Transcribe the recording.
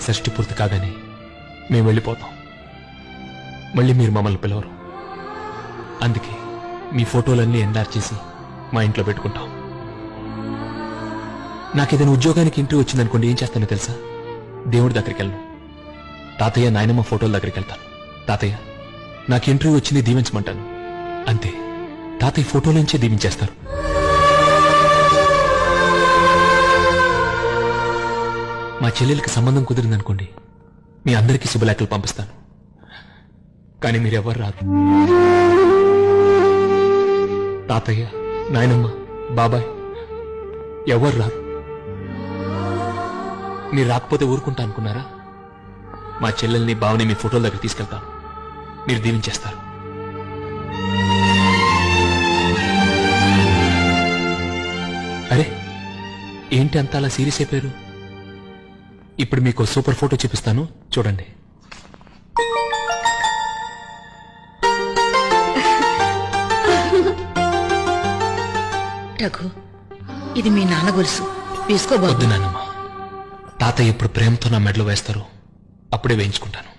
షష్ఠి పూర్తి కాగానే మేము వెళ్ళిపోతాం. మళ్ళీ మీరు మమ్మల్ని పిలవరు. అందుకే మీ ఫోటోలన్నీ ఎండార్ చేసి మా ఇంట్లో పెట్టుకుంటాం. నాకేదైనా ఉద్యోగానికి ఇంటర్వ్యూ వచ్చిందనుకోండి, ఏం చేస్తానో తెలుసా? దేవుడి దగ్గరికి వెళ్ళను. తాతయ్య నాయనమ్మ ఫోటోల దగ్గరికి వెళ్తాను. తాతయ్య నాకు ఇంటర్వ్యూ వచ్చింది, దీవించమంటాను. అంతే, తాతయ్య ఫోటోల నుంచే దీవించేస్తారు. మా చెల్లెలకి సంబంధం కుదిరిందనుకోండి, మీ అందరికీ శుభలేఖలు పంపిస్తాను. కానీ మీరెవరు రారు. తాతయ్య నాయనమ్మ బాబాయ్ ఎవరు రారు. మీరు రాకపోతే ఊరుకుంటా అనుకున్నారా? మా చెల్లెల్ని బావని మీ ఫోటోల దగ్గర తీసుకెళ్తాను. మీరు దీవించేస్తారు. అరే ఏంటి అంత అలా సీరియస్ అయిపోయారు? ఇప్పుడు మీకు సూపర్ ఫోటో చూపిస్తాను, చూడండి. రఘు, ఇది మీ నాన్న గొలుసు, వేసుకోబోద్దు. నాన్నమ్మ, తాతయ్య ఎప్పుడు ప్రేమతో నా మెడలో వేస్తారో అప్పుడే వేయించుకుంటాను.